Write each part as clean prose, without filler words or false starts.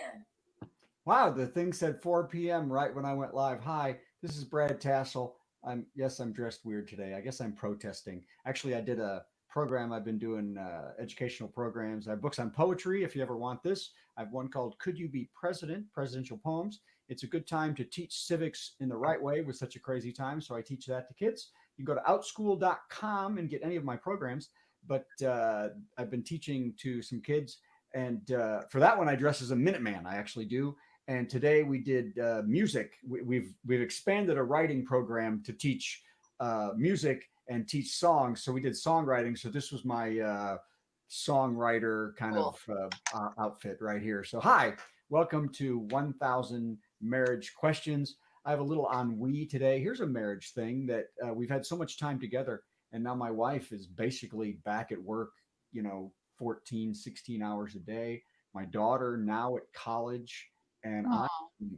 here. Wow, the thing said 4 p.m. right when I went live. Hi, this is Brad Tassell. I'm dressed weird today. I guess I'm protesting. Actually, I did a program. I've been doing educational programs. I have books on poetry. If you ever want this, I have one called "Could You Be President?" Presidential poems. It's a good time to teach civics in the right way with such a crazy time. So I teach that to kids. You can go to outschool.com and get any of my programs. But I've been teaching to some kids, and for that one, I dress as a Minuteman. I actually do. And today we did music. We've expanded a writing program to teach music and teach songs. So we did songwriting. So this was my songwriter kind Cool. of outfit right here. So hi, welcome to 1000 Marriage Questions. I have a little ennui today. Here's a marriage thing that we've had so much time together, and now my wife is basically back at work, 14, 16 hours a day. My daughter now at college. And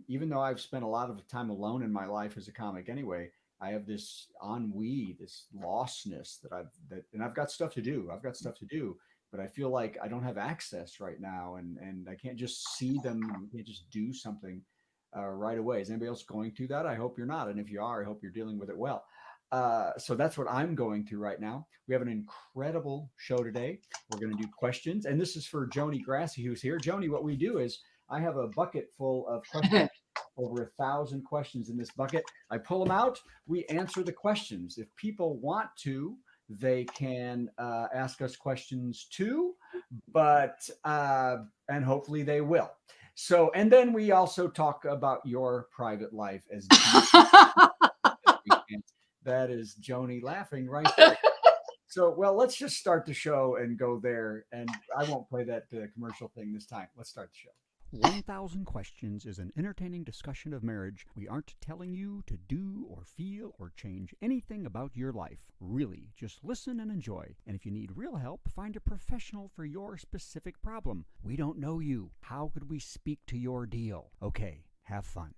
even though I've spent a lot of time alone in my life as a comic anyway, I have this ennui, this lostness and I've got stuff to do. But I feel like I don't have access right now, and I can't just see them. I can't just do something right away. Is anybody else going through that? I hope you're not. And if you are, I hope you're dealing with it well. So that's what I'm going through right now. We have an incredible show today. We're going to do questions. And this is for Joanie Grassey, who's here. Joanie, what we do is I have a bucket full of questions, over 1,000 questions in this bucket. I pull them out. We answer the questions. If people want to, they can ask us questions too, and hopefully they will. So, and then we also talk about your private life as that is Joanie laughing right there. So, well, let's just start the show and go there. And I won't play that commercial thing this time. Let's start the show. 1000 Questions is an entertaining discussion of marriage. We aren't telling you to do or feel or change anything about your life. Really, just listen and enjoy. And if you need real help, find a professional for your specific problem. We don't know you. How could we speak to your deal? Okay, have fun.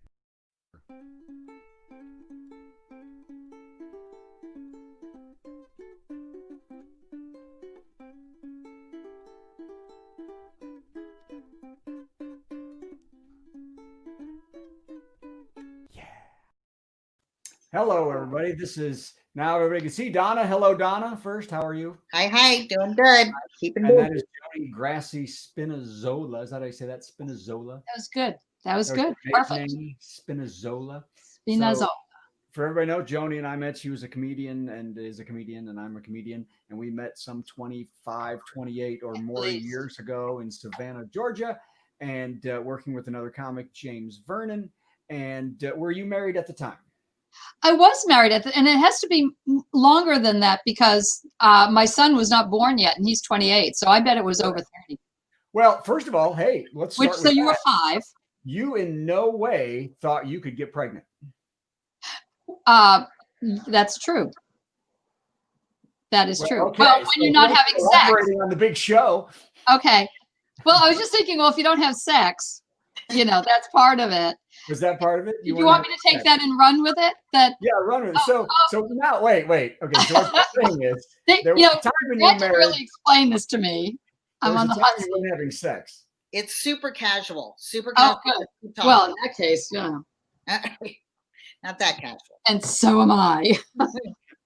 Hello, everybody. This is now everybody can see Donna. Hello, Donna. First, how are you? Hi. Doing good. Keeping and moving. That is Joanie Grassey-Spinazola. Is that how you say that? Spinazola? That was good. Perfect. Name, Spinazola. Spinazola. So, for everybody know, Joanie and I met. She was a comedian and is a comedian, and I'm a comedian. And we met some 25, 28 or more years ago in Savannah, Georgia, and working with another comic, James Vernon. And were you married at the time? I was married and it has to be longer than that because my son was not born yet and he's 28. So I bet it was over 30. Well, first of all, hey, let's start with so you that. were 5. You in no way thought you could get pregnant. That's true. That is true. Okay. Well, when you're not having sex. On the big show. Okay. Well, I was just thinking, well, if you don't have sex, that's part of it. Was that part of it? You want me to take that and run with it? Yeah, run with it. So now, wait. Okay, so what the thing is, there was a time when you didn't really explain this to me. I'm on the hot seat. You weren't having sex. It's super casual. Super casual. Oh, good. Well, in that case, Not that casual. And so am I.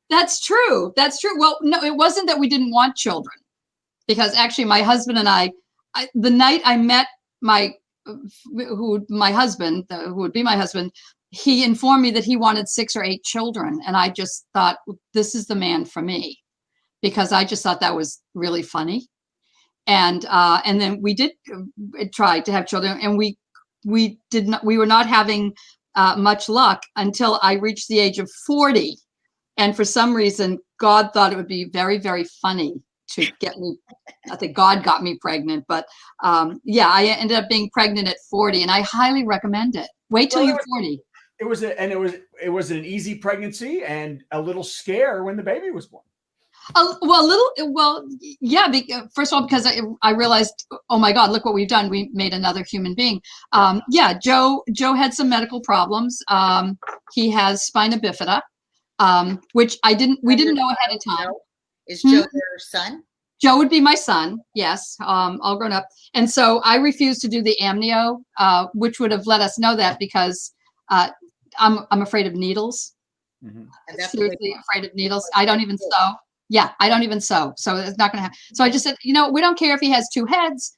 That's true. Well, no, it wasn't that we didn't want children, because actually my husband and I the night I met who would be my husband, he informed me that he wanted 6 or 8 children. And I just thought, this is the man for me, because I just thought that was really funny. And then we did try to have children, and we were not having much luck until I reached the age of 40. And for some reason, God thought it would be very, very funny to get me. I think God got me pregnant, but I ended up being pregnant at 40, and I highly recommend it. Wait till you're 40. It was an easy pregnancy and a little scare when the baby was born. First of all, because I realized, oh my God, look what we've done. We made another human being. Joe had some medical problems. He has spina bifida, which we didn't know ahead of time. Is Joe their son? Joe would be my son. Yes. All grown up. And so I refused to do the amnio, which would have let us know that because I'm afraid of needles. Mm-hmm. And that's Seriously afraid of needles. I don't even sew. Yeah, I don't even sew. So it's not going to happen. So I just said, we don't care if he has two heads,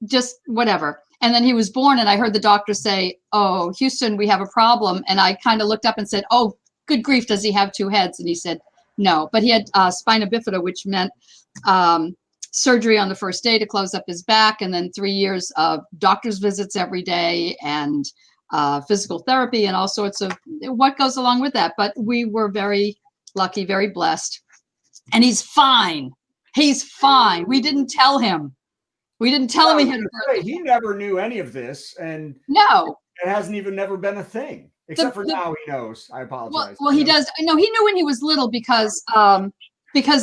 just whatever. And then he was born and I heard the doctor say, oh, Houston, we have a problem. And I kind of looked up and said, oh, good grief, does he have two heads? And he said, no, but he had spina bifida, which meant surgery on the first day to close up his back. And then 3 years of doctor's visits every day and physical therapy and all sorts of what goes along with that. But we were very lucky, very blessed. And he's fine. He's fine. We didn't tell him. We didn't tell him he had a birthday. He never knew any of this. And no, it hasn't even never been a thing. Except for now he knows. I apologize. Well, he does. No, he knew when he was little because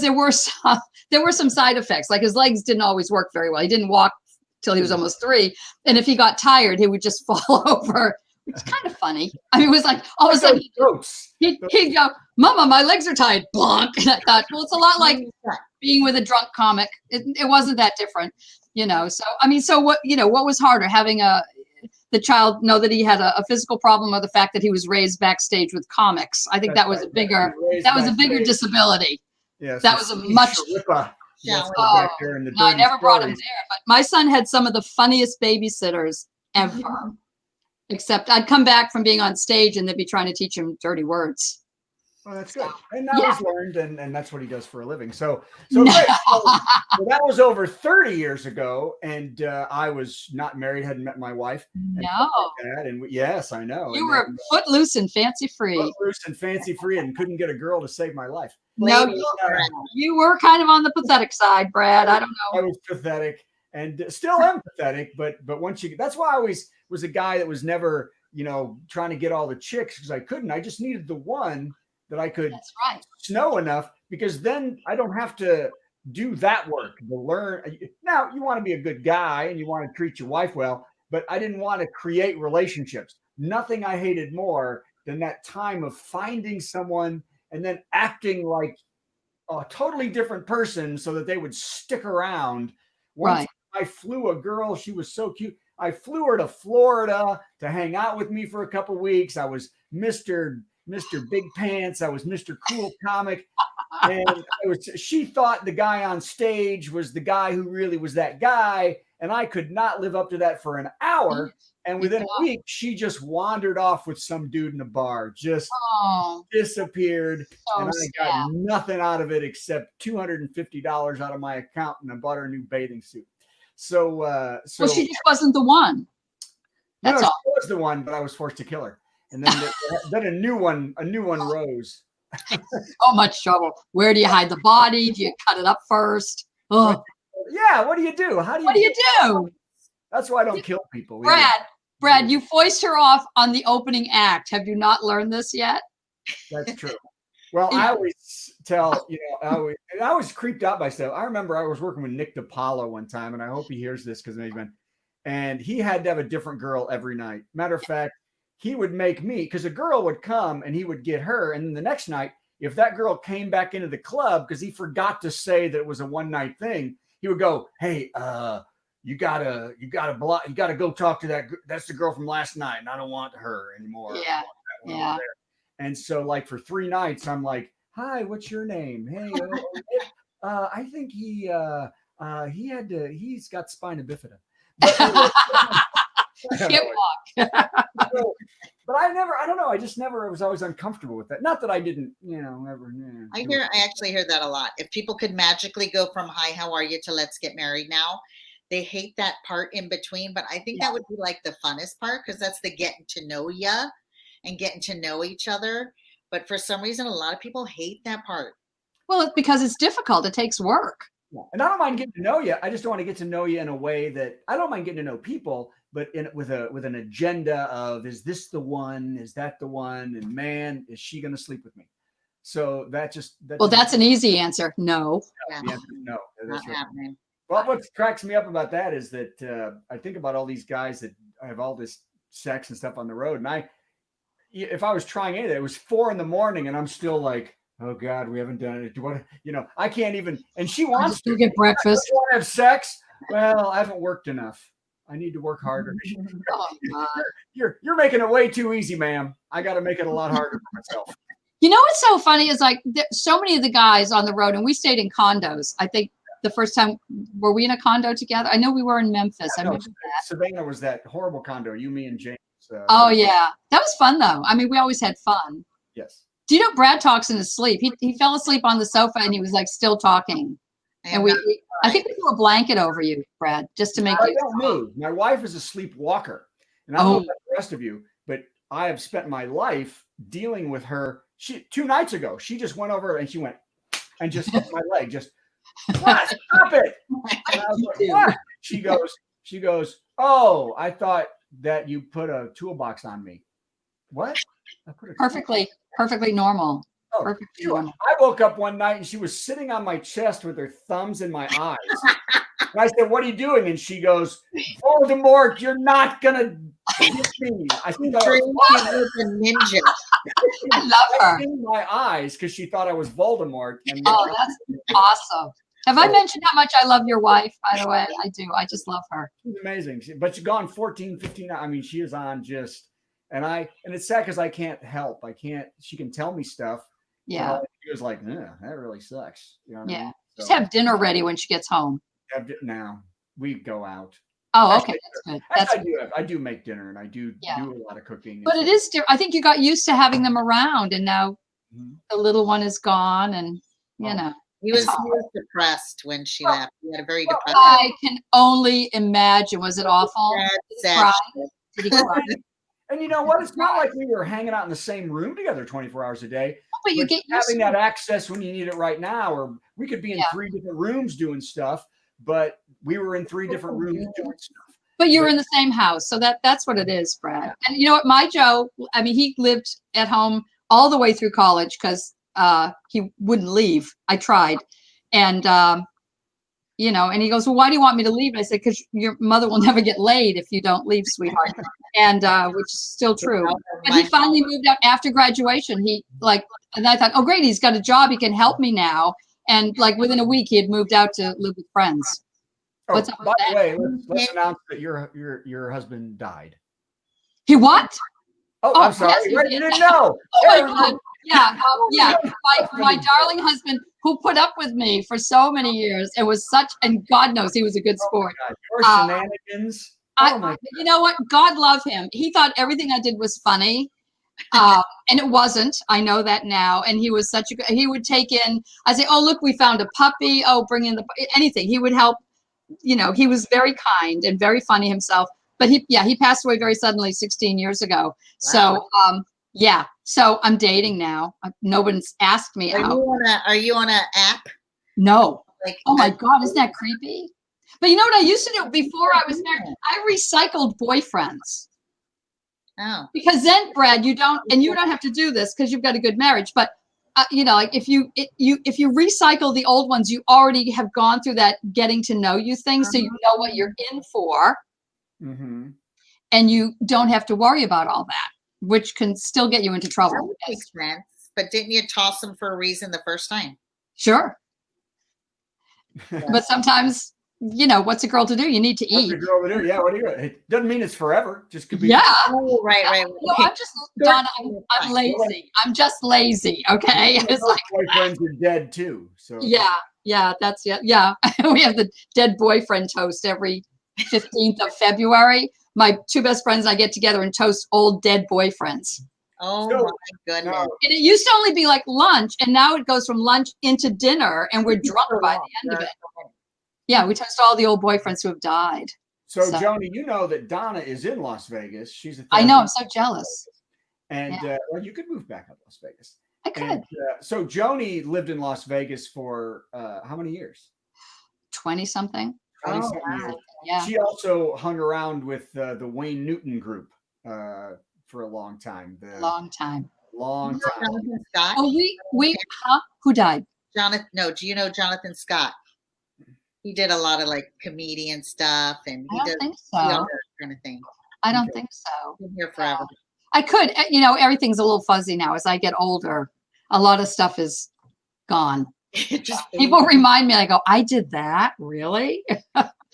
there were some side effects. Like his legs didn't always work very well. He didn't walk till he was almost 3. And if he got tired, he would just fall over. It's kind of funny. I mean, it was like all of a sudden he'd go, Mama, my legs are tied. Blonk. And I thought, well, it's a lot like being with a drunk comic. It wasn't that different, So, I mean, so what was harder, having the child know that he had a physical problem or the fact that he was raised backstage with comics? I think that was a bigger disability. Yes, that was a much. Yeah. No, I never brought him there, but my son had some of the funniest babysitters ever. Except I'd come back from being on stage and they'd be trying to teach him dirty words. Well, that's good. And now he's learned, and that's what he does for a living. So great. So that was over 30 years ago, and I was not married, hadn't met my wife. Yes, I know. You were footloose and fancy free. Footloose and fancy free, and couldn't get a girl to save my life. No, you were kind of on the pathetic side, Brad. I don't know. I was pathetic, and still am pathetic. But once that's why I always was a guy that was never, trying to get all the chicks because I couldn't. I just needed the one that I could snow enough, because then I don't have to do that work to learn. Now, you want to be a good guy and you want to treat your wife well, but I didn't want to create relationships. Nothing I hated more than that time of finding someone and then acting like a totally different person so that they would stick around. Once I flew a girl, she was so cute. I flew her to Florida to hang out with me for a couple of weeks. I was Mr. Big Pants. I was Mr. Cool Comic. And she thought the guy on stage was the guy who really was that guy. And I could not live up to that for an hour. And within a week, she just wandered off with some dude in a bar, just disappeared. And I got nothing out of it except $250 out of my account. And I bought her a new bathing suit. So she just wasn't the one. That's all. She was the one, but I was forced to kill her. And then a new one rose. So much trouble. Where do you hide the body? Do you cut it up first? Oh. Yeah. What do you do? What do you do? That's why I don't kill people. Brad, you foist her off on the opening act. Have you not learned this yet? That's true. Well, I always tell, I was creeped out by stuff. I remember I was working with Nick DiPaolo one time, and I hope he hears this and he had to have a different girl every night. Matter of fact, he would make me, because a girl would come and he would get her. And then the next night, if that girl came back into the club, because he forgot to say that it was a one-night thing, he would go, hey, you gotta go talk to that. That's the girl from last night, and I don't want her anymore. Yeah. And so, like, for 3 nights, I'm like, hi, what's your name? Hey, I think he's got spina bifida. Can't walk. But I don't know. I was always uncomfortable with that. Not that I didn't, ever. I actually hear that a lot. If people could magically go from hi, how are you to let's get married now, they hate that part in between. But I think that would be like the funnest part, because that's the getting to know ya and getting to know each other. But for some reason, a lot of people hate that part. Well, it's because it's difficult. It takes work. Yeah. And I don't mind getting to know you. I just don't want to get to know you in a way that I don't mind getting to know people, but with an agenda of, is this the one? Is that the one? And man, is she going to sleep with me? So that's an easy answer. No. No. Not happening. Well, what cracks me up about that is that I think about all these guys that have all this sex and stuff on the road. And if I was trying anything, it was 4 a.m. and I'm still like, Oh God, we haven't done it. Do you want to, I can't even, and she I'll wants just to. go get breakfast. You want to have sex? Well, I haven't worked enough. I need to work harder. Oh, God. You're making it way too easy, ma'am. I got to make it a lot harder for myself. You know what's so funny is like so many of the guys on the road, and we stayed in condos. I think the first time, were we in a condo together? I know we were in Memphis. I remember that. Savannah was that horrible condo. You, me, and James. Oh yeah, that was fun though. I mean, we always had fun. Yes. Do you know Brad talks in his sleep? He fell asleep on the sofa and he was like still talking. And I think we threw a blanket over you, Brad, just to make you. I don't move. My wife is a sleepwalker, and I don't know about the rest of you, but I have spent my life dealing with her. 2 nights ago, she just went over and she went and just hit my leg. Just what? Stop it! And I was like, what? She goes. Oh, I thought that you put a toolbox on me. What? I put a perfectly normal. Oh, Perfectly normal. I woke up one night and she was sitting on my chest with her thumbs in my eyes. And I said, "What are you doing?" And she goes, "Voldemort, you're not gonna get me." I think I was a ninja. I love her. In my eyes because she thought I was Voldemort. And that's awesome. Have I mentioned how much I love your wife? By the way, I do. I just love her. She's amazing. But she's gone 14, 15. I mean, she is on just, and it's sad because I can't help. She can tell me stuff. Yeah. She was like, "Yeah, that really sucks." You know what I mean? So, just have dinner ready when she gets home. Now we go out. Oh, okay. That's good. I do make dinner and I do do a lot of cooking. But it is different. I think you got used to having them around and now the little one is gone and, you know. He was depressed when she left. He had a very depressed. I can only imagine. Was it awful? Sad. Did he cry? And you know what? It's not like we were hanging out in the same room together 24 hours a day. But you get having that access when you need it right now, or we could be in 3 different rooms doing stuff, but we were in 3 different rooms doing stuff. But you were in the same house. So that's what it is, Brad. And you know what? My Joe, I mean, he lived at home all the way through college because he wouldn't leave. I tried. And, and he goes, "Well, why do you want me to leave?" And I said, "Because your mother will never get laid if you don't leave, sweetheart." And which is still true. But he finally moved out after graduation. And I thought, oh, great, he's got a job. He can help me now. And like within a week, he had moved out to live with friends. Oh, what's up by the way, let's announce that your husband died. He what? Oh, I'm sorry. Yes, you didn't know. Oh my God. Yeah. My darling husband who put up with me for so many years. It was and God knows he was a good sport. Your shenanigans. You know what? God love him. He thought everything I did was funny. And it wasn't. I know that now. And he was he would take in, I say, "Oh, look, we found a puppy. Oh, bring in anything." He would help. He was very kind and very funny himself. But he passed away very suddenly 16 years ago. Wow. So, so I'm dating now. No one's asked me out. Are you on an app? No. Oh my God, isn't that creepy? But you know what I used to do before I was married? I recycled boyfriends. Oh. Because then, Brad, you don't have to do this because you've got a good marriage. But like if you recycle the old ones, you already have gone through that getting to know you thing, so you know what you're in for, and you don't have to worry about all that, which can still get you into trouble. That makes sense. But didn't you toss them for a reason the first time? Sure. But sometimes, what's a girl to do? You need to eat. What's a girl to do? Yeah, what do you? It doesn't mean it's forever. Just could be. Yeah. Oh, right. No, I'm just Donna. I'm lazy. I'm just lazy. Okay. It's like boyfriends are dead too. So yeah. That's yeah. We have the dead boyfriend toast every 15th of February. My 2 best friends and I get together and toast old dead boyfriends. Oh my goodness. And it used to only be like lunch, and now it goes from lunch into dinner, and we're drunk by the end of it. Yeah, we toast all the old boyfriends who have died. So Joanie, you know that Donna is in Las Vegas. She's I know, I'm so jealous. And well, you could move back up to Las Vegas. I could. And, so Joanie lived in Las Vegas for how many years? 20-something. 20-something years. Yeah. She also hung around with the Wayne Newton group for a long time. Long time. Jonathan Scott? Oh, who died? Jonathan. No, do you know Jonathan Scott? He did a lot of like comedian stuff, and he does think so. that kind of thing. I don't think so. Been here forever. I could, everything's a little fuzzy now as I get older. a lot of stuff is gone. It just People remind me, I go, I did that? Really?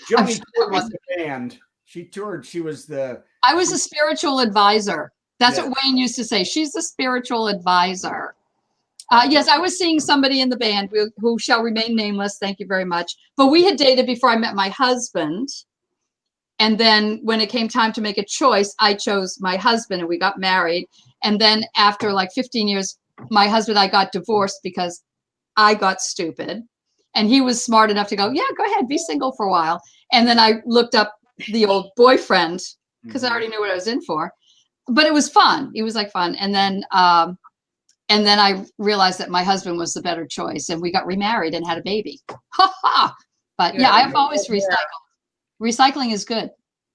Joanie sure toured with the band. She toured. She was the. I was a spiritual advisor. That's Yes. what Wayne used to say. She's the spiritual advisor. Yes, I was seeing somebody in the band who shall remain nameless. Thank you very much. But we had dated before I met my husband. And then when it came time to make a choice, I chose my husband and we got married. And then after like 15 years, my husband and I got divorced because I got stupid. And he was smart enough to go, yeah, go ahead, be single for a while. And then I looked up the old boyfriend because I already knew what I was in for. But it was fun. It was like fun. And then I realized that my husband was the better choice, and we got remarried and had a baby. Ha ha! But yeah, I've always recycled. Recycling is good.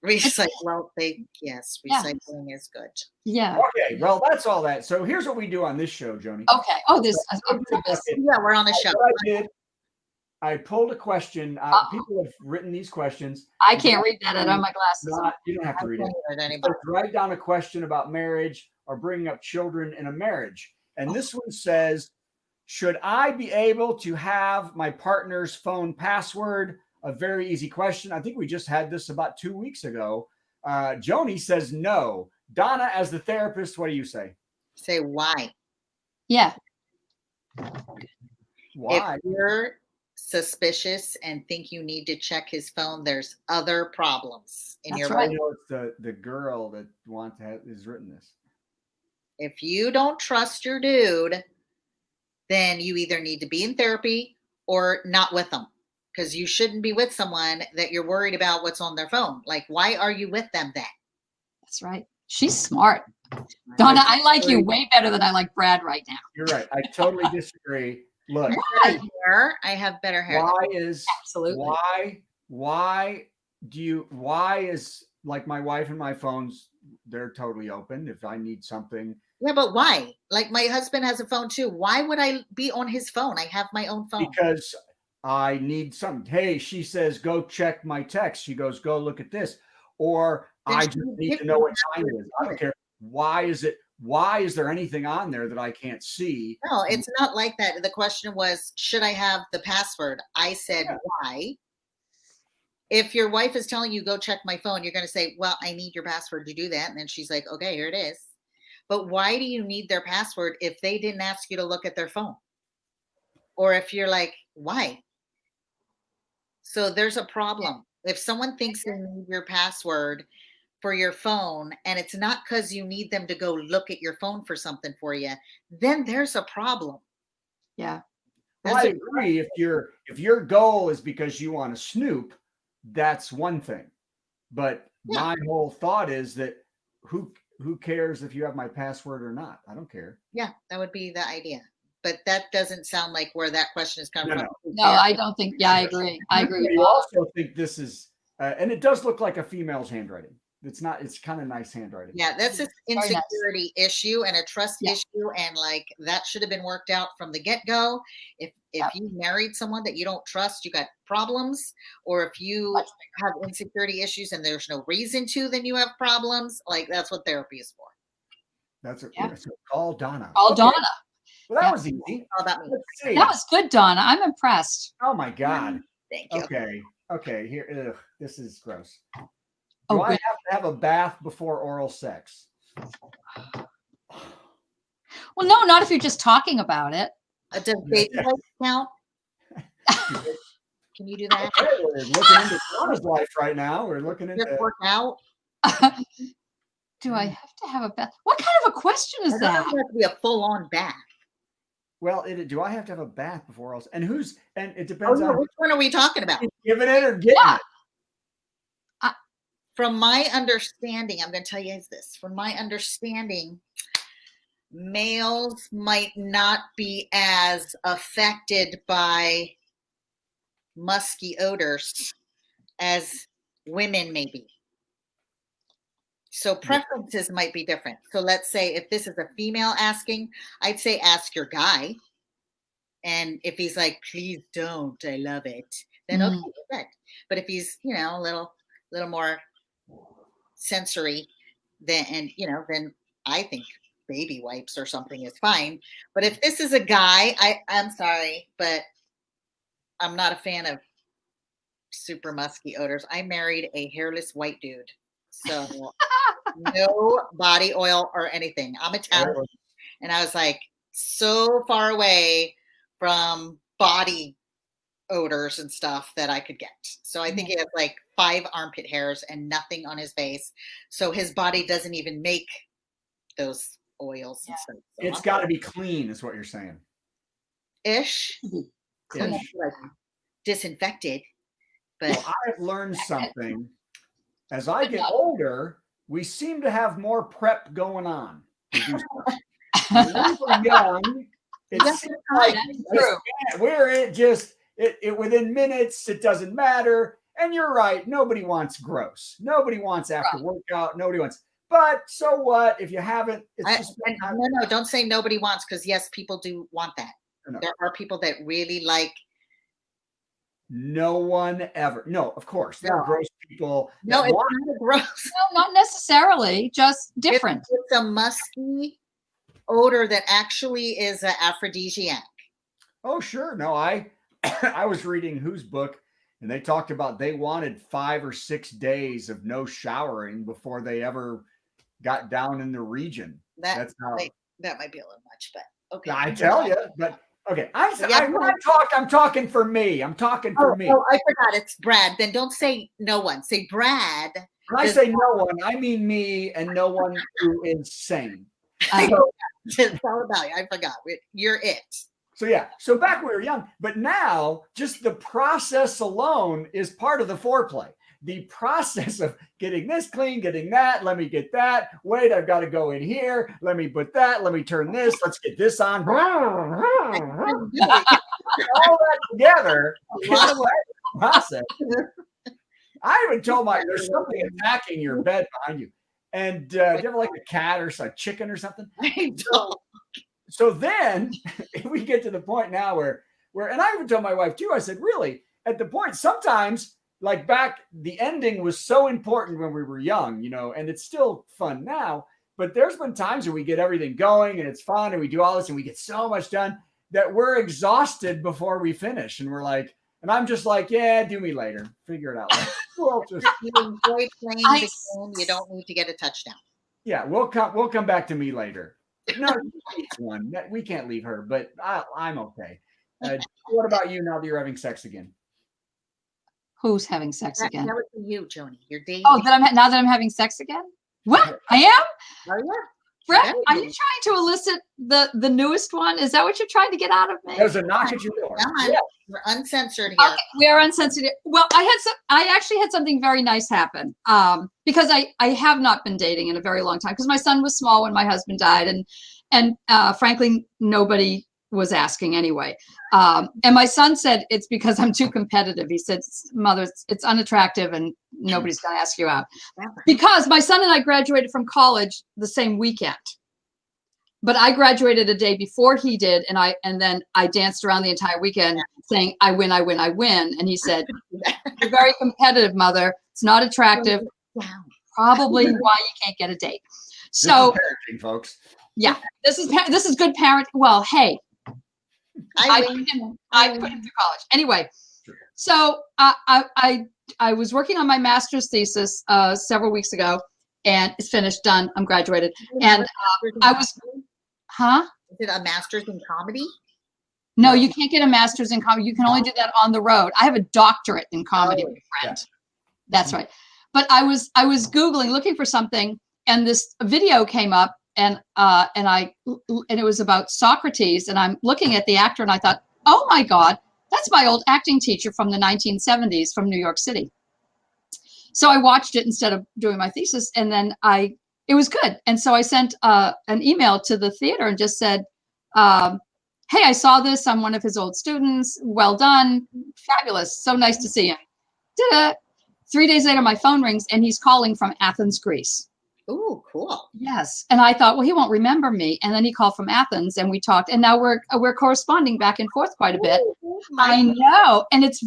recycle. Well, recycling is good. Yeah. Okay, well, that's all that. So here's what we do on this show, Joanie. Okay. Oh, this. Yeah, we're on a show. What I did, I pulled a question. People have written these questions. I can't read that. I don't have my glasses. You don't have to read it. Anybody. Write down a question about marriage or bringing up children in a marriage. And this one says, should I be able to have my partner's phone password? A very easy question. I think we just had this about 2 weeks ago. Joanie says no. Donna, as the therapist, what do you say? Say why. Yeah. Why? If you're suspicious and think you need to check his phone, there's other problems in your That's I right. know it's the girl that has written this. If you don't trust your dude, then you either need to be in therapy or not with them, because you shouldn't be with someone that you're worried about what's on their phone. Like, why are you with them then? That's right. She's smart. Donna, I like you way better than I like Brad right now. You're right. I totally disagree. Look, I have better hair. Absolutely. Why is like my wife and my phones, they're totally open if I need something. Yeah, but why? Like, my husband has a phone too. Why would I be on his phone? I have my own phone. Because I need something. Hey, she says, go check my text. She goes, go look at this. Or Then I she just would need give to know you what the time it is. I don't care. Why is there anything on there that I can't see? No, it's not like that. The question was, should I have the password? I said, why? If your wife is telling you, go check my phone, you're going to say, well, I need your password to do that. And then she's like, okay, here it is. But why do you need their password if they didn't ask you to look at their phone? Or if you're like, why? So there's a problem. If someone thinks they need your password for your phone and it's not because you need them to go look at your phone for something for you, then there's a problem. Yeah. Well, I agree. If your goal is because you want to snoop, that's one thing. But my whole thought is that who cares if you have my password or not? I don't care. Yeah, that would be the idea. But that doesn't sound like where that question is coming from. No, I don't think. Yeah, I agree. I agree. You also think this is, and it does look like a female's handwriting. It's not. It's kind of nice handwriting. Yeah, that's an Very insecurity issue and a trust issue, and like that should have been worked out from the get-go. If you married someone that you don't trust, you got problems. Or if you have insecurity issues and there's no reason to, then you have problems. Like, that's what therapy is for. That's call Donna. Call Donna. Well, that was easy. All about me. Let's see. That was good, Donna. I'm impressed. Oh my God. Thank you. Okay. Here, this is gross. Oh, Do I have to have a bath before oral sex? Well, no, not if you're just talking about it. Does baby wipes count? Can you do that? Okay, we're looking into Donna's life right now. We're looking into Just work out. Do I have to have a bath? What kind of a question is It that? doesn't have to be a full-on bath. Well, do I have to have a bath before oral? And it depends on which one are we talking about? giving it or getting it. From my understanding, I'm going to tell you this. From my understanding, males might not be as affected by musky odors as women may be. So preferences might be different. So let's say if this is a female asking, I'd say ask your guy. And if he's like, please don't, I love it, then okay, good. But if he's, a little more sensory, then I think baby wipes or something is fine. But if this is a guy, I'm sorry, but I'm not a fan of super musky odors. I married a hairless white dude. So no body oil or anything. I'm Italian. And I was like so far away from body odors and stuff that I could get. So I think he has like 5 armpit hairs and nothing on his face. So his body doesn't even make those oils and stuff. So It's got to be clean, is what you're saying. Ish. Clean. Like disinfected. But Well, I've learned something. As I get older, we seem to have more prep going on. When we were young, it seemed like it within minutes, it doesn't matter. And you're right, nobody wants gross. Nobody wants after workout. Nobody wants. But so what? If you haven't, no, don't say nobody wants, because yes, people do want that. No. There are people that really like. No one ever. No, of course. There are gross people. No, it's not gross. No, not necessarily. Just different. It's a musky odor that actually is an aphrodisiac. Oh, sure. No, I was reading whose book, and they talked about they wanted 5 or 6 days of no showering before they ever got down in the region. That's how. That might be a little much, but okay. I tell you, but. Okay, I'm talking for me. I'm talking for me. Oh, I forgot. It's Brad. Then don't say no one. Say Brad. When I say no one, I mean me and no one who is sane. It's all about you. I forgot. You're it. So yeah. So back when we were young, but now just the process alone is part of the foreplay. The process of getting this clean, getting that, let me get that. Wait, I've got to go in here. Let me put that. Let me turn this. Let's get this on. All that together. Process. I even told there's something attacking your bed behind you. And do you ever like a cat or a chicken or something? I don't. So then we get to the point now where, and I even told my wife too, I said, really, at the point, sometimes like back, the ending was so important when we were young, and it's still fun now, but there's been times where we get everything going and it's fun and we do all this and we get so much done that we're exhausted before we finish. And we're like, and I'm just like, yeah, do me later. Figure it out later. You enjoy playing the game. You don't need to get a touchdown. Yeah, we'll come back to me later. No, one. We can't leave her, but I'm okay. What about you now that you're having sex again? Who's having sex again? That would be you, Joanie. You're dating. Oh, now that I'm having sex again? What? I am? Oh, yeah. Brett, are you trying to elicit the newest one? Is that what you're trying to get out of me? There's a knock at your door. Yeah. We're uncensored here. Okay, we are uncensored. Well, I actually had something very nice happen because I have not been dating in a very long time because my son was small when my husband died, and frankly, nobody was asking anyway. And my son said it's because I'm too competitive. He said, Mother, it's unattractive and nobody's going to ask you out. Because my son and I graduated from college the same weekend. But I graduated a day before he did, and then I danced around the entire weekend saying, I win, I win, I win. And he said, you're very competitive, Mother. It's not attractive. Probably why you can't get a date. So, this is parenting, folks. Yeah, this is good parent. Well, hey, I put him through college anyway. So I was working on my master's thesis several weeks ago, and it's finished, done. I'm graduated, and I was. Is it a master's in comedy? No, you can't get a master's in comedy. You can only do that on the road. I have a doctorate in comedy, my friend. Yeah. That's right. But I was Googling, looking for something, and this video came up, and it was about Socrates, and I'm looking at the actor, and I thought, oh my God, that's my old acting teacher from the 1970s from New York City. So I watched it instead of doing my thesis, and then it was good. And so I sent an email to the theater and just said, hey, I saw this. I'm one of his old students. Well done. Fabulous. So nice to see him. 3 days later, my phone rings and he's calling from Athens, Greece. Oh, cool. Yes. And I thought, well, he won't remember me. And then he called from Athens and we talked. And now we're corresponding back and forth quite a bit. Ooh, I know. And it's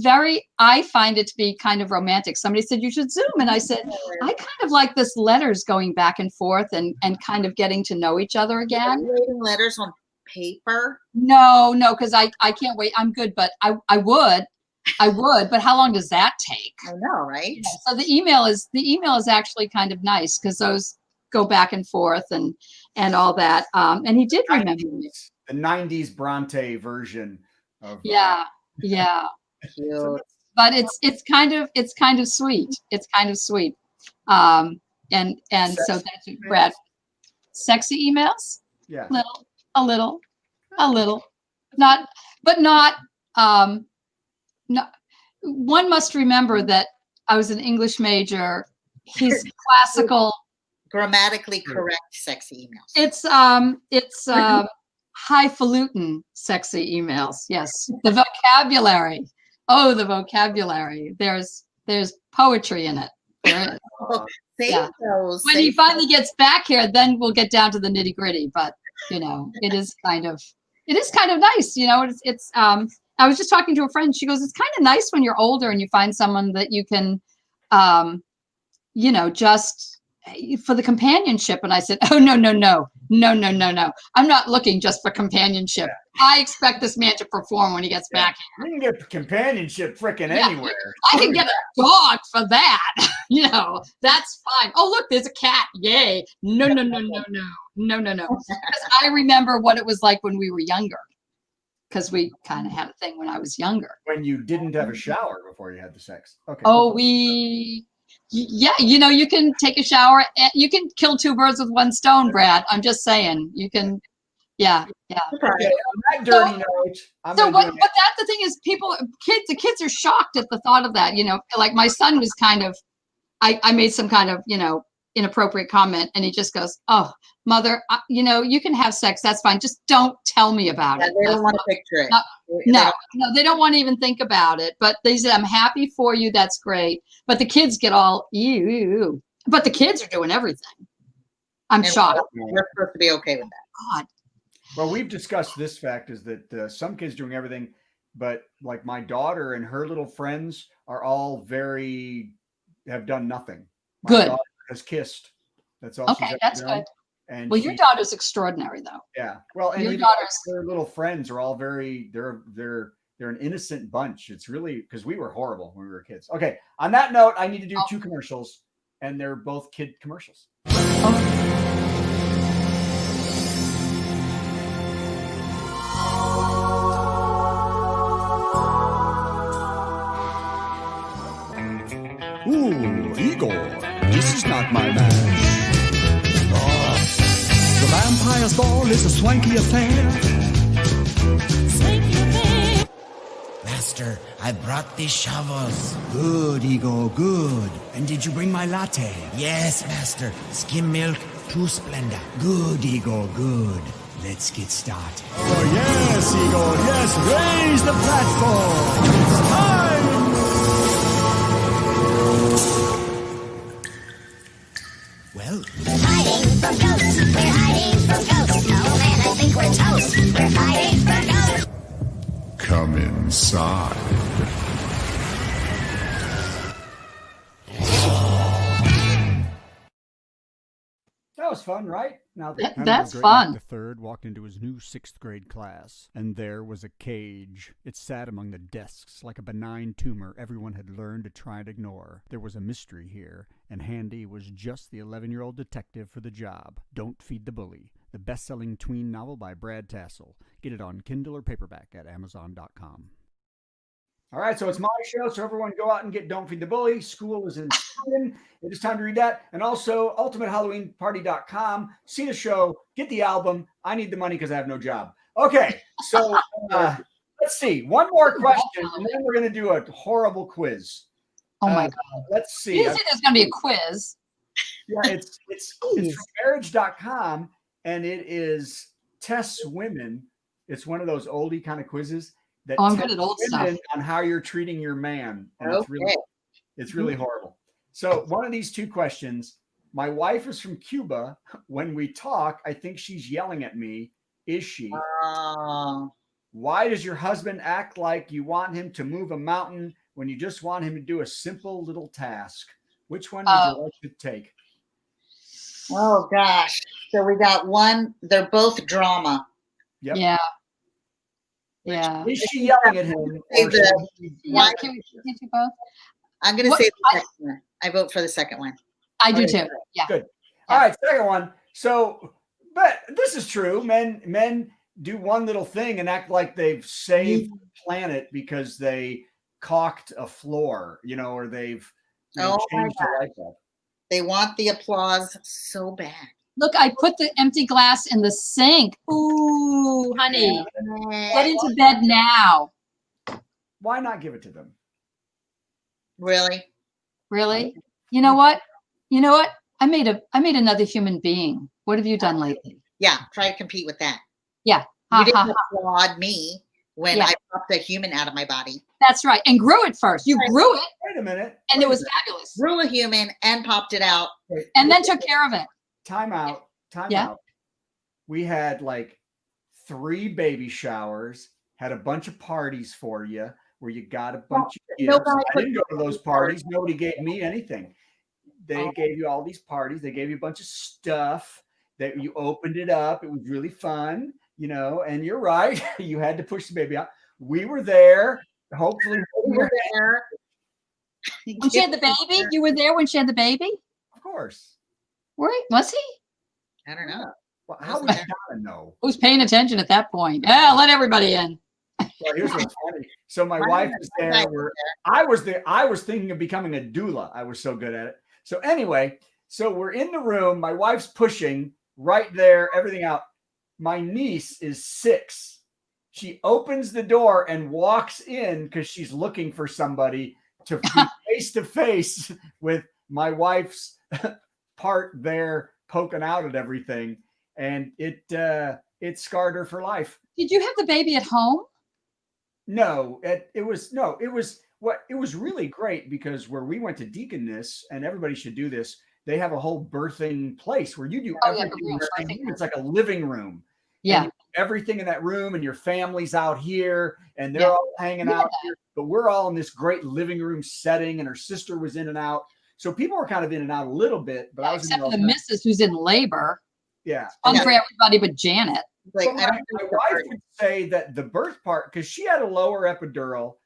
I find it to be kind of romantic. Somebody said, you should Zoom. And I said, I kind of like this letters going back and forth and kind of getting to know each other again. Writing letters on paper? No, because I can't wait. I'm good, but I would, but how long does that take? I know, right? Yeah, so the email is actually kind of nice because those go back and forth and all that. And he did remember me. The 90s Bronte version of Yeah. Cute. But it's kind of sweet. It's kind of sweet. And so that's it, Brad. Sexy emails? Yeah. A little. Not. One must remember that I was an English major. He's classical. Grammatically correct sexy emails. It's highfalutin sexy emails. Yes. The vocabulary. Oh, the vocabulary. There's poetry in it. There is. Save those. When he finally gets back here, then we'll get down to the nitty gritty. But it is kind of nice. It's I was just talking to a friend. She goes, it's kind of nice when you're older and you find someone that you can, just for the companionship. And I said, oh, no. I'm not looking just for companionship. I expect this man to perform when he gets back here. You can get companionship freaking anywhere. I can get a dog for that. That's fine. Oh, look, there's a cat. Yay. No. Because I remember what it was like when we were younger. Because we kind of had a thing when I was younger. When you didn't have a shower before you had the sex. Okay. Oh, you can take a shower. You can kill two birds with one stone, Brad. I'm just saying. You can, yeah. Okay, on that dirty note, but that's the thing is the kids are shocked at the thought of that. Like my son was kind of, I made some kind of, inappropriate comment and he just goes, oh, mother, you can have sex. That's fine. Just don't tell me about it. They don't want to picture it. No, they don't want to even think about it. But they said, I'm happy for you. That's great. But the kids get all, ew. But the kids are doing everything. I'm shocked. We're supposed to be okay with that. God. Well, we've discussed this fact is that some kids doing everything, but like my daughter and her little friends are all have done nothing. My Good. daughter has kissed. That's all. Okay, that's done. good. And well, your daughter's extraordinary, though. Yeah. Well, and your daughter's their little friends are all they're an innocent bunch. It's really because we were horrible when we were kids. Okay. On that note, I need to do 2 commercials, and they're both kid commercials. Ooh, Igor, this is not my match. The vampire's ball is a swanky affair. Master, I brought the shovels. Good, Igor, good. And did you bring my latte? Yes, master. Skim milk, 2 Splenda. Good, Igor, good. Let's get started. Oh, yes, Igor, yes. Raise the platform. It's time. Well, We're hiding from ghosts. We're hiding from ghosts. Oh man, I think we're toast. We're hiding from ghosts. Come inside. That was fun, right? Now that's Great fun. Nick the third walked into his new 6th grade class, and there was a cage. It sat among the desks like a benign tumor everyone had learned to try and ignore. There was a mystery here, and Handy was just the 11-year-old detective for the job. Don't Feed the Bully, the best-selling tween novel by Brad Tassell. Get it on Kindle or paperback at Amazon.com. All right, so it's my show. So everyone go out and get Don't Feed the Bully. School is in Sweden. It is time to read that. And also ultimatehalloweenparty.com. See the show. Get the album. I need the money because I have no job. Okay, so let's see. One more question, and then we're going to do a horrible quiz. Oh, my God. Let's see. Usually there's going to be a quiz. Yeah, it's from marriage.com, and it is Test Women. It's one of those oldie kind of quizzes. I'm good at old stuff. On how you're treating your man. And it's really horrible. So one of these 2 questions, My wife is from Cuba. When we talk, I think she's yelling at me. Is she? Oh, Why does your husband act like you want him to move a mountain when you just want him to do a simple little task? Which one would you like to take? oh gosh. So we got one. They're both drama. Yep. Yeah. Yeah. Is she yelling at him? Say Or the- Yeah, can we do both? I'm going to What- say the second one. I vote for the second one. I do Okay, too. Yeah. Good. Yeah. All right, second one. So, but this is true. Men do one little thing and act like they've saved the planet because they caulked a floor, or they've Oh my changed a light bulb. They want the applause so bad. Look, I put the empty glass in the sink. Ooh, honey, get into bed now. Why not give it to them? Really? Really? You know what? You know what? I made another human being. What have you done lately? Yeah. Try to compete with that. Yeah. You Ha, didn't ha, ha. applaud me when Yeah. I popped a human out of my body. That's right. And grew it first. You grew it, Wait a minute. and Wait it a was minute. fabulous. Grew a human and popped it out. Wait, And then took care of it. time out. Time Yeah. out. We had like 3 baby showers, had a bunch of parties for you where you got a bunch of gifts. nobody I didn't go to those parties. Nobody gave me anything. They Oh. gave you all these parties. They gave you a bunch of stuff that you opened it up. It was really fun, and you're right. You had to push the baby out. We were there. Hopefully, We were there. When she had the baby, you were there when she had the baby? of course. Was he? I don't know. Well, how would Donna know? Who's paying attention at that point? Yeah, let everybody in. Well, here's what's funny. So my My wife husband was was there. there. Where I was there. I was thinking of becoming a doula. I was so good at it. So anyway, we're in the room. My wife's pushing right there, everything out. My niece is 6. She opens the door and walks in because she's looking for somebody to be face to face with my wife's part there poking out at everything, and it scarred her for life. Did you have the baby at home? No, it was really great because where we went to Deaconess, and everybody should do this, they have a whole birthing place where you do Oh, yeah, everything. a in the same birthing room. It's like a living room. Yeah. And you do everything in that room, and your family's out here, and they're Yeah. all hanging Yeah. out here. But we're all in this great living room setting, and her sister was in and out. So people were kind of in and out a little bit, but I was in Except there for all the time. missus who's in labor. Yeah. Fun Yeah. for everybody but Janet. Like, But I my don't think wife the would say that the birth part, because she had a lower epidural,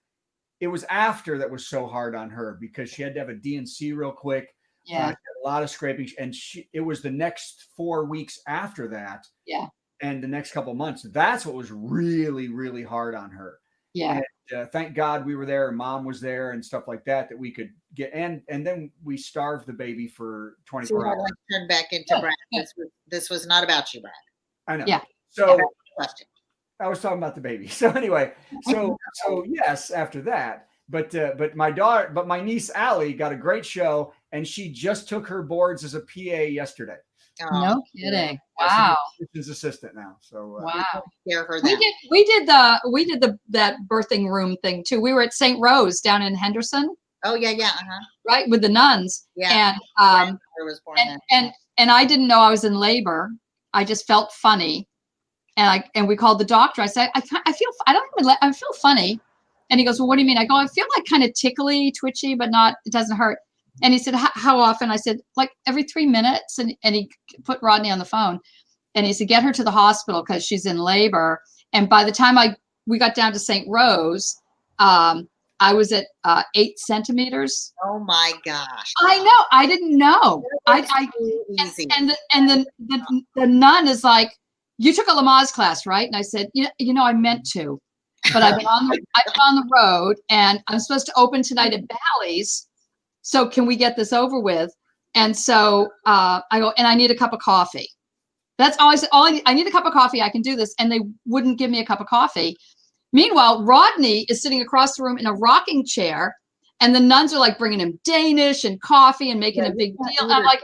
it was after that was so hard on her because she had to have a DNC real quick. Yeah. She had a lot of scraping, and it was the next 4 weeks after that. Yeah. And the next couple of months, that's what was really, really hard on her. Yeah. And thank God we were there, and Mom was there, and stuff like that we could get. And then we starved the baby for See 24 how hours. I turned back into Good, Brad. good. This was not about you, Brad. I know. Yeah. So Question. I was talking about the baby. So anyway, so yes, after that, but my niece Allie got a great show, and she just took her boards as a PA yesterday. Oh, No kidding. She's Wow. an assistant now. So Wow. Scare her We that. did that birthing room thing too. We were at St. Rose down in Henderson, Oh yeah, yeah. right, with the nuns. Yeah. And I was born and then. and I didn't know I was in labor. I just felt funny, and we called the doctor. I said, I feel funny, and he goes, well, what do you mean? I go, I feel like kind of tickly, twitchy, but not. It doesn't hurt. And he said, how often? I said, like every 3 minutes. And he put Rodney on the phone, and he said, get her to the hospital because she's in labor. And by the time we got down to St. Rose, I was at 8 centimeters. Oh my gosh. I know. I didn't know. Easy. And the nun is like, you took a Lamaze class, right? And I said, you know, I meant to, but I've been on the road, and I'm supposed to open tonight at Bally's. So can we get this over with? And so I go, and I need a cup of coffee. That's all I said. I need a cup of coffee. I can do this. And they wouldn't give me a cup of coffee. Meanwhile, Rodney is sitting across the room in a rocking chair, and the nuns are like bringing him Danish and coffee and making a big deal. And I'm like,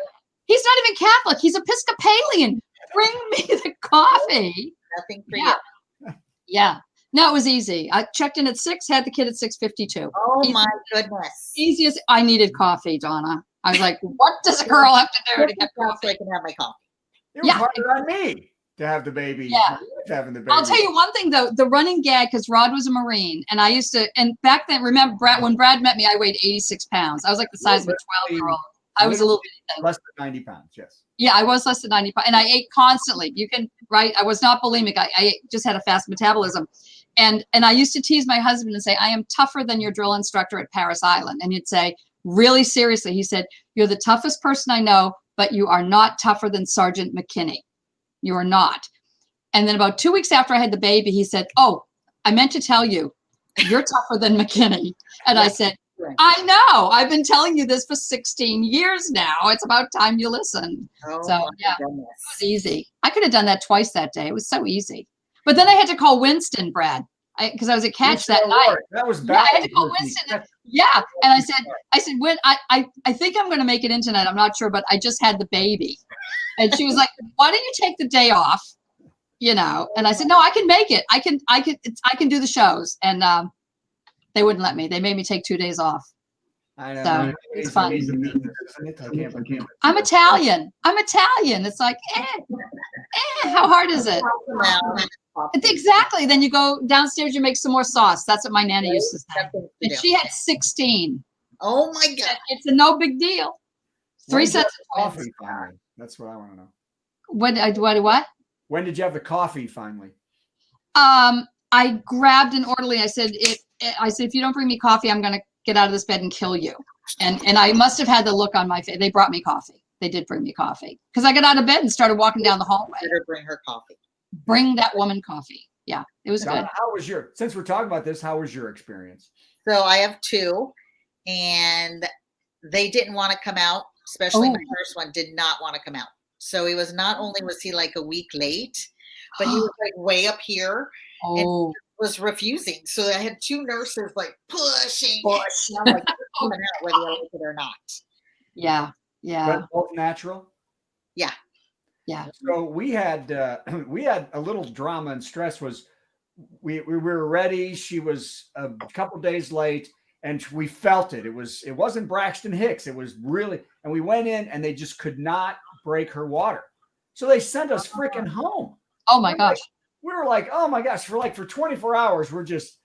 he's not even Catholic. He's Episcopalian. Bring me the coffee. Nothing for Yeah. you. Yeah. No, it was easy. I checked in at 6, had the kid at 6:52. Oh Easy. my goodness. Easiest. I needed coffee, Donna. I was like, what does a girl have to do to get So coffee? I can have my coffee. It was Yeah. harder on me to have the baby. Yeah. My wife having the baby. I'll tell you one thing though, the running gag, because Rod was a Marine, and I used to, and back then, remember when Brad met me, I weighed 86 pounds. I was like the size of a 12-year-old. I was a little less than 90 pounds. Yes. Yeah, I was less than 90 pounds, and I ate constantly. You can, right? I was not bulimic. I just had a fast metabolism. And I used to tease my husband and say, I am tougher than your drill instructor at Paris Island. And he'd say, really seriously, he said, you're the toughest person I know, but you are not tougher than Sergeant McKinney. You are not. And then about 2 weeks after I had the baby, he said, oh, I meant to tell you, you're tougher than McKinney. And I said, I know. I've been telling you this for 16 years now. It's about time you listened. Oh, So, my yeah, goodness. it was easy. I could have done that twice that day. It was so easy. But then I had to call Winston, Brad, because I was at catch that night. That was Yeah, bad. I had to call Winston. Yeah, and I said, when I think I'm going to make it in tonight. I'm not sure, but I just had the baby, and she was like, "Why don't you take the day off?" You know, and I said, "No, I can make it. I can do the shows." And they wouldn't let me. They made me take 2 days off. I know. So, it's fun. I can't. I'm Italian. It's like, how hard is it? Exactly. Then you go downstairs, you make some more sauce. That's what my nana used to say. And she had 16. Oh my God. It's a no big deal. Three sets of twins. Coffee finally. That's what I want to know. What? When did you have the coffee finally? I grabbed an orderly. I said, if you don't bring me coffee, I'm going to get out of this bed and kill you. And I must have had the look on my face. They brought me coffee. They did bring me coffee because I got out of bed and started walking down the hallway. Bring her coffee. Bring that woman coffee. Yeah, it was Donna, good. Since we're talking about this, how was your experience? So I have two, and they didn't want to come out, especially my first one did not want to come out. So he was not only was he like a week late, but he was like way up here and was refusing. So I had two nurses like pushing. And I'm like, coming out whether you like it or not. Yeah. But both natural? Yeah. Yeah. So we had a little drama and stress. Was we were ready. She was a couple days late, and we felt it. It wasn't Braxton Hicks. It was really, and we went in, and they just could not break her water. So they sent us freaking home. Oh my gosh. We were like, oh my gosh, for 24 hours, we're just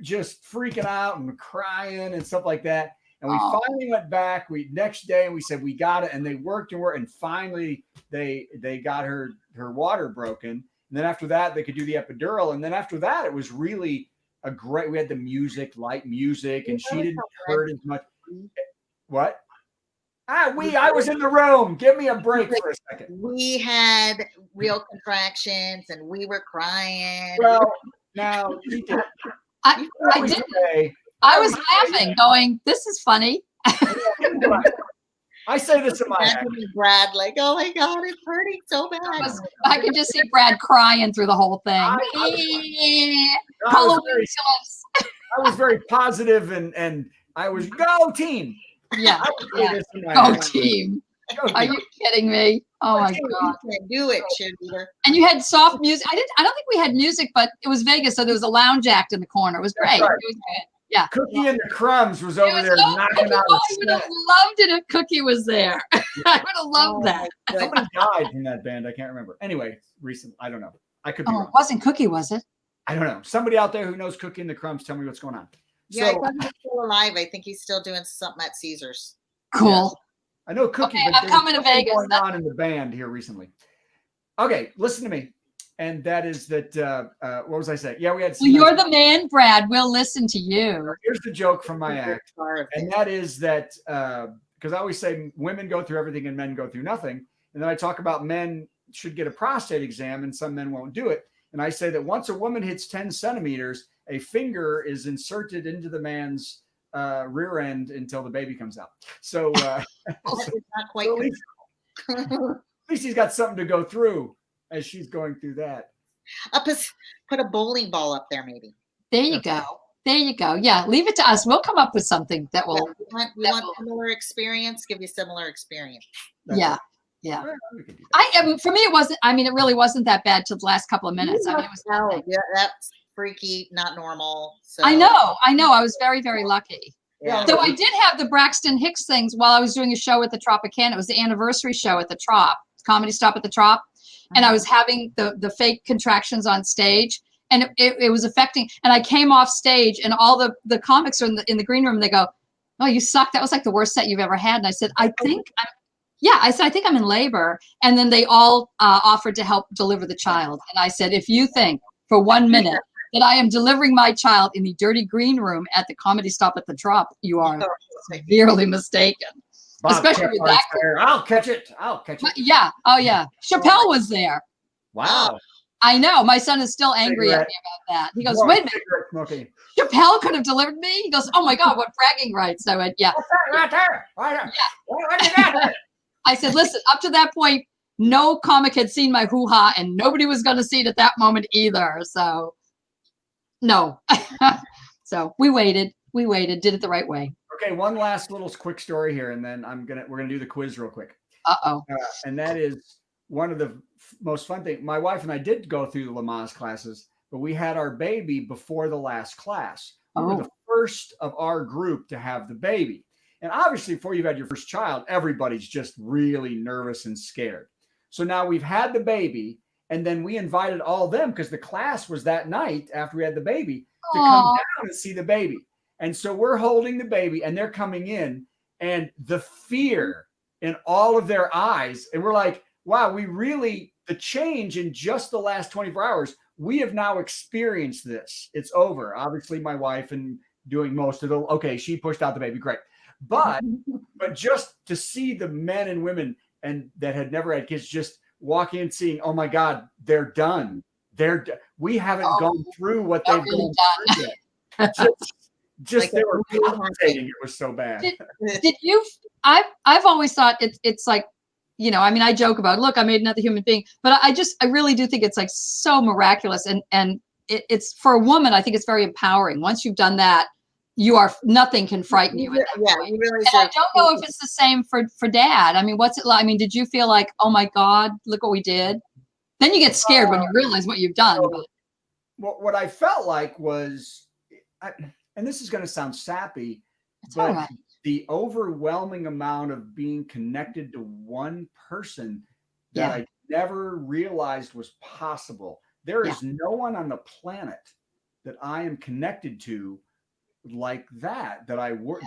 freaking out and crying and stuff like that. And we finally went back. Next day, and we said we got it, and they worked, and finally they got her water broken. And then after that, they could do the epidural. And then after that, it was really we had the music, light music, and she didn't hurt as much. What? I was in the room. Give me a break for a second. We had real contractions, and we were crying. Well, now she did. I did. I was laughing, going, "This is funny." I say this in my act. Brad, like, "Oh my God, it's hurting so bad." I could just see Brad crying through the whole thing. I was very positive, and I was go team. Yeah. Go team. Are you kidding me? Oh my God. You can do it, cheerleader. And you had soft music. I don't think we had music, but it was Vegas, so there was a lounge act in the corner. It was great. Right. It was good. Yeah. Cookie and the Crumbs was over there knocking out. I would have loved it if Cookie was there. I would have loved that. Somebody died from that band. I can't remember. Anyway, recent. I don't know. I could be wrong. It wasn't Cookie, was it? I don't know. Somebody out there who knows Cookie and the Crumbs, tell me what's going on. Yeah, I thought he was still alive. I think he's still doing something at Caesars. Cool. Yeah. I know Cookie. Okay, but I'm coming to Vegas. Going on in the band here recently. Okay, listen to me. And that is that. What was I saying? Yeah, we had. Well, you're the man, Brad. We'll listen to you. Here's the joke from my act, and that is that because I always say women go through everything and men go through nothing, and then I talk about men should get a prostate exam and some men won't do it, and I say that once a woman hits 10 centimeters, a finger is inserted into the man's rear end until the baby comes out. So, not quite. At least he's got something to go through as she's going through that. Put a bowling ball up there, maybe. There you go. There you go. Yeah, leave it to us. We'll come up with something that will. We want similar experience. Give you similar experience. Yeah. For me, it wasn't. I mean, it really wasn't that bad till the last couple of minutes. I mean, it was. Yeah, that's freaky, not normal. So. I know. I was very, very lucky. Yeah. So I did have the Braxton Hicks things while I was doing a show at the Tropicana. It was the anniversary show at the Trop, Comedy Stop at the Trop. And I was having the fake contractions on stage, and it was affecting. And I came off stage, and all the comics are in the green room. And they go, "Oh, you suck. That was like the worst set you've ever had." And I said, I think I'm in labor. And then they all offered to help deliver the child. And I said, if you think for 1 minute that I am delivering my child in the dirty green room at the Comedy Stop at the Trop, you are severely mistaken. Bob Especially with that. there. I'll catch it. Yeah. Oh, yeah. Chappelle was there. Wow. I know. My son is still angry at me about that. He goes, wait a minute. Chappelle could have delivered me? He goes, oh, my God, what bragging rights. I went, yeah. Right there. Yeah. What is that? I said, listen, up to that point, no comic had seen my hoo-ha, and nobody was going to see it at that moment either. So, no. So we waited, did it the right way. Okay, one last little quick story here, and then we're gonna do the quiz real quick. And that is one of the most fun things. My wife and I did go through the Lamaze classes, but we had our baby before the last class. We were the first of our group to have the baby. And obviously, before you've had your first child, everybody's just really nervous and scared. So now we've had the baby, and then we invited all them, because the class was that night after we had the baby, to come down and see the baby. And so we're holding the baby, and they're coming in, and the fear in all of their eyes. And we're like, wow, the change in just the last 24 hours, we have now experienced this. It's over. Obviously, my wife and doing most of she pushed out the baby. Great. But just to see the men and women and that had never had kids just walk in seeing, oh my God, they're done. We haven't gone through what they've gone through yet. Just like they were palpitating. It was so bad. Did you? I've always thought it's like, I mean, I joke about, look, I made another human being, but I really do think it's like so miraculous, and it's for a woman. I think it's very empowering. Once you've done that, nothing can frighten you. Yeah, you really. And I don't know if it's the same for Dad. I mean, what's it like? I mean, did you feel like, oh my God, look what we did? Then you get scared when you realize what you've done. What I felt like was, and this is going to sound sappy, but the overwhelming amount of being connected to one person that I never realized was possible. There is no one on the planet that I am connected to like that I work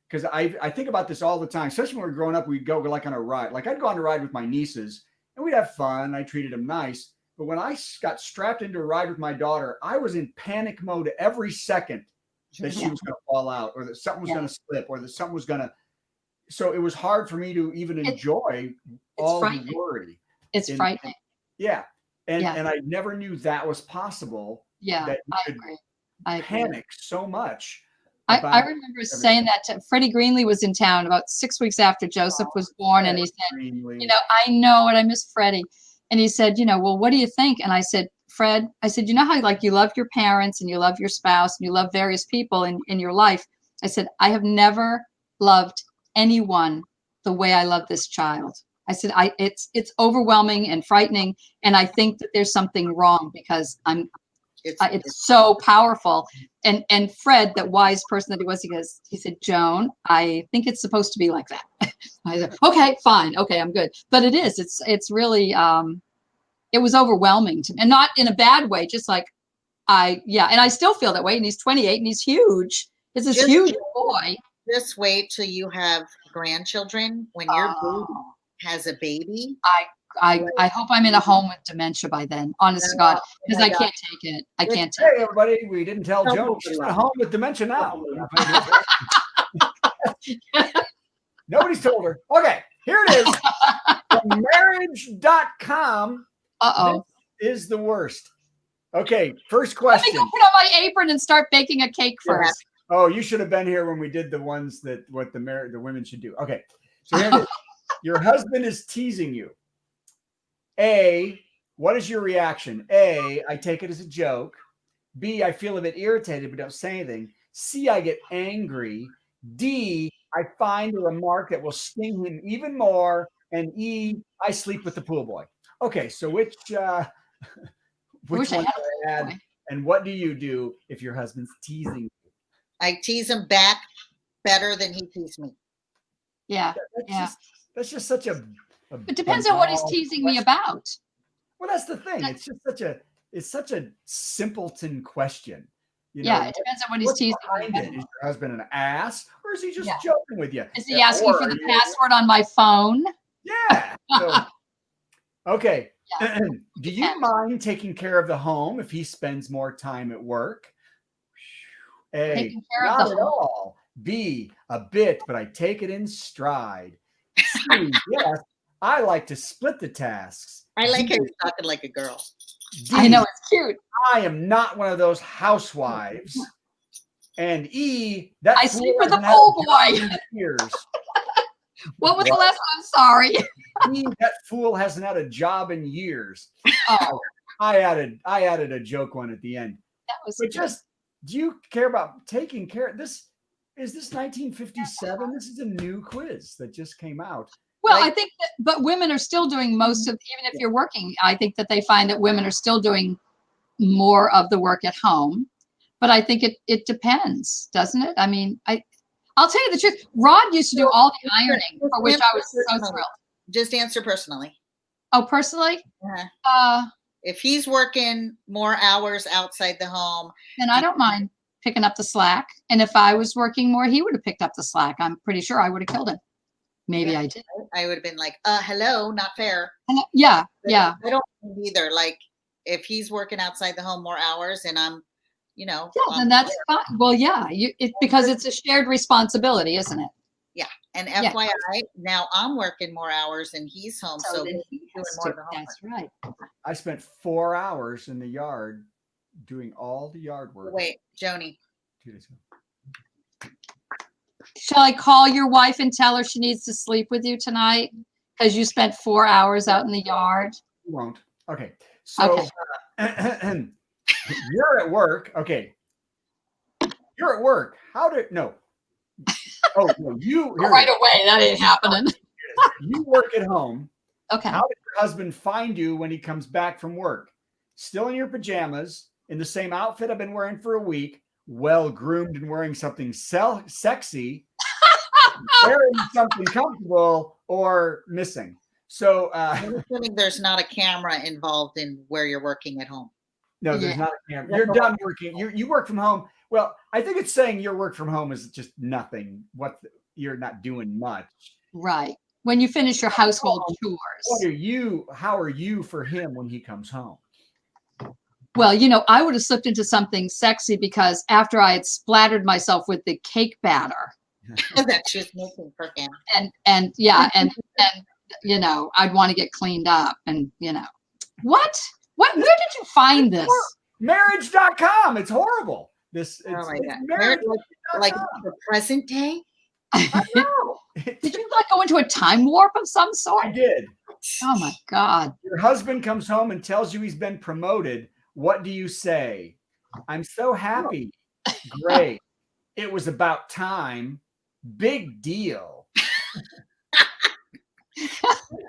because I think about this all the time, especially when we were growing up. We'd go like on a ride. Like I'd go on a ride with my nieces and we'd have fun. I treated them nice. But when I got strapped into a ride with my daughter, I was in panic mode every second that she was going to fall out, or that something was going to slip, or that something was going to. So it was hard for me to even enjoy all the worry. It's frightening. Yeah. And I never knew that was possible. Yeah, that I agree. I panic so much. I remember saying that to Freddie Greenlee was in town about 6 weeks after Joseph was born. And he said, I know what I miss Freddie. And he said, well, what do you think? And I said, Fred, you know how like you love your parents and you love your spouse and you love various people in your life. I said, I have never loved anyone the way I love this child. I said, it's overwhelming and frightening. And I think that there's something wrong because it's so powerful. And Fred, that wise person that he was, he said, Joan, I think it's supposed to be like that. I said, okay, fine. Okay, I'm good. But it is, it's really, it was overwhelming to me, and not in a bad way, just like and I still feel that way. And he's 28 and he's huge. It's this huge boy. Just wait till you have grandchildren when your baby has a baby. I hope I'm in a home with dementia by then, honest to God, because I can't take it. I can't take it. Hey, everybody, we didn't tell Joan she's at home with dementia now. Nobody's told her. Okay, here it is. Marriage.com. This is the worst. Okay, first question. Let me go put on my apron and start baking a cake first. Oh, you should have been here when we did the ones what the women should do. Okay, so here it is. Your husband is teasing you. A, what is your reaction? A, I take it as a joke. B, I feel a bit irritated but don't say anything. C, I get angry. D, I find a remark that will sting him even more. And E, I sleep with the pool boy. Okay, so which one do I add? And what do you do if your husband's teasing you? I tease him back better than he teased me. Yeah. That's just such a It depends on what he's banal teasing me question. about. Well, that's the thing. It's just such a simpleton question. Yeah, it depends on what he's what's teasing me behind it? about. Is your husband an ass, or is he just Yeah. joking with you? Is he asking Or for are the you- password on my phone? Yeah. So, okay. Yeah. Do you mind taking care of the home if he spends more time at work? A, Taking care of not the at home. all. B, a bit, but I take it in stride. C, yes, I like to split the tasks. I like D, how you're talking like a girl. I know, it's cute. I am not one of those housewives. And E, that I fool sleep with a hasn't had pool job boy. in years. What was the last one? I'm sorry. E, that fool hasn't had a job in years. Oh, I added a joke one at the end. that was But good. just, do you care about taking care of this? Is this 1957? This is a new quiz that just came out. Well, like- I think that, but women are still doing most of, even if you're working, I think that they find that women are still doing more of the work at home. But I think it depends, doesn't it? I mean, I'll tell you the truth. Rod used to do all the ironing, for which I was so thrilled. Just answer personally. Oh, personally, Uh-huh. If he's working more hours outside the home, then I don't mind picking up the slack. And if I was working more, he would have picked up the slack. I'm pretty sure I would have killed him. Maybe Yeah. I did. I would have been like, hello, not fair. And yeah. I don't mind either. Like, if he's working outside the home more hours and I'm, Yeah, then that's fine. Well, yeah, because it's a shared responsibility, isn't it? And Yeah. FYI, now I'm working more hours and he's home, so then he's he doing has more to. of the homework. That's right. I spent 4 hours in the yard doing all the yard work. Wait, Joanie, 2 days ago. Shall I call your wife and tell her she needs to sleep with you tonight because you spent 4 hours out in the yard? You won't. Okay. So Okay. you're at work. Okay. You're at work. No. Oh, no, here Right it is. away, that ain't happening. You work at home. Okay. How did your husband find you when he comes back from work? Still in your pajamas, in the same outfit I've been wearing for a week, well groomed and wearing something sexy, wearing something comfortable, or missing. So I'm assuming there's not a camera involved in where you're working at home. no, there's Yeah. not a camera. You're done working. You work from home. Well, I think it's saying your work from home is just nothing. You're not doing much. Right. When you finish your household chores. How are you for him when he comes home? Well, I would have slipped into something sexy because after I had splattered myself with the cake batter That she was making for him. and I'd want to get cleaned up and what? Where did you find this? Marriage.com. It's horrible. Oh It's my God. marriage.com. Like the present day? No. Did you go into a time warp of some I sort? did. Oh my God. Your husband comes home and tells you he's been promoted. What do you say? I'm so happy. Great. It was about time. Big deal.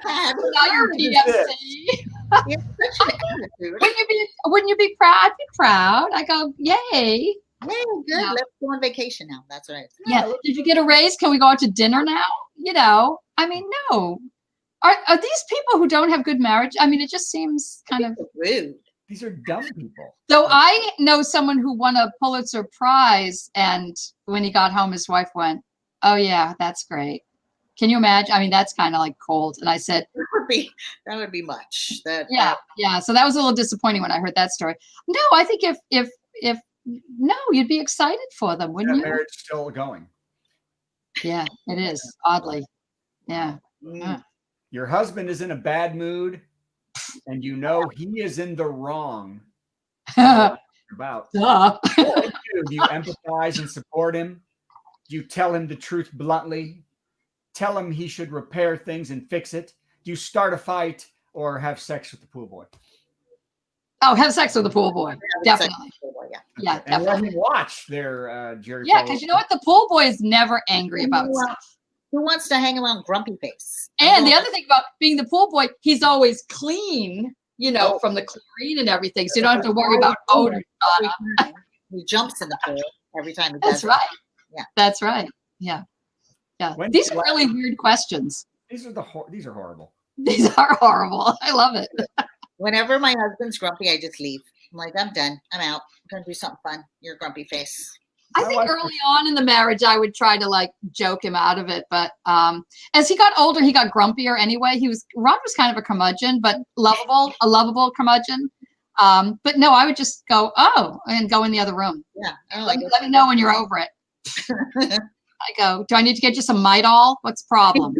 Now you're What is this? PFC. You're such an attitude. Wouldn't you be proud? I'd be proud. I go, yay. Hey, good. Yeah. Let's go on vacation now. That's right. Yeah. Did you get a raise? Can we go out to dinner now? I mean, no. Are these people who don't have good marriage? I mean, it just seems kind of. Rude. These are dumb people. So I know someone who won a Pulitzer Prize, and when he got home, his wife went, "Oh yeah, that's great." Can you imagine? I mean, that's kind of like cold. And I said, That would be much. yeah. So that was a little disappointing when I heard that story. No, I think if you'd be excited for them, wouldn't That you? marriage still going. Yeah, it is oddly. Yeah. Your husband is in a bad mood, and you know he is in the wrong. About. Duh. What do you empathize and support him? Do you tell him the truth bluntly? Tell him he should repair things and fix it? Do you start a fight or have sex with the pool boy? Oh, have sex with the pool boy. Definitely. Yeah. Yeah, And let definitely. him watch their Jerry. Yeah, Falwell. because you know what? The pool boy is never angry about stuff. Who wants to hang around grumpy face? And the other thing about being the pool boy, he's always clean, from the chlorine and everything. So you don't have to worry about odor. He jumps in the pool every time he does That's it. right. Yeah. That's right. Yeah. Yeah. When These did are you really weird questions. These are these are horrible. These are horrible. I love it. Whenever my husband's grumpy, I just leave. I'm like, I'm done. I'm out. I'm going to do something fun. You're a grumpy face. I My think wife- early on in the marriage, I would try to like joke him out of it. But as he got older, he got grumpier anyway. Ron was kind of a curmudgeon, but a lovable curmudgeon. But no, I would just go, oh, and go in the other room. Yeah. Oh, Let me know when you're over it. I go, do I need to get you some Midol? What's the problem?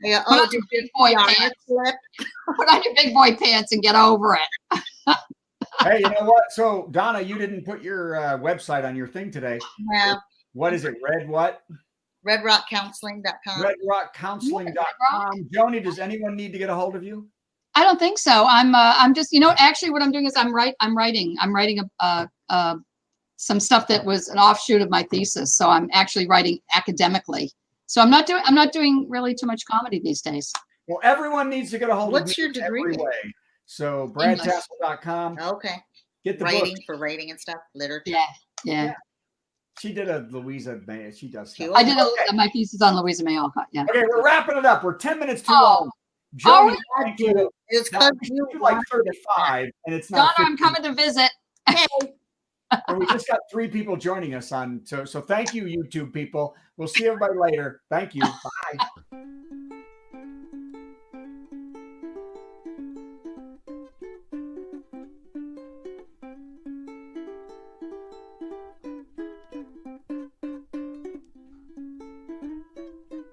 Yeah. Put Oh, on did your you big boy Donna pants. slip? Put on your big boy pants and get over it. Hey, you know what? So Donna, you didn't put your website on your thing today. Yeah. What is it? Red what? RedRockCounseling.com. RedRockCounseling.com. Joanie, does anyone need to get a hold of you? I don't think so. I'm just, actually what I'm doing is I'm writing some stuff that was an offshoot of my thesis. So I'm actually writing academically. So I'm not doing really too much comedy these days. Well, everyone needs to get a hold of me. What's your degree every in? way. So bradtassell.com. Okay. Get the Writing book. for writing and stuff, literature. Yeah. She did a Louisa May. She does stuff. I did Okay. my thesis on Louisa May Alcott. Yeah. Okay, we're wrapping it up. We're 10 minutes too Oh. long. Joanie, Oh, thank you. It's Now, because you you like wanted 35, and it's Donna, not. I'm coming to visit. And we just got 3 people joining us on. So thank you, YouTube people. We'll see everybody later. Thank you. Bye.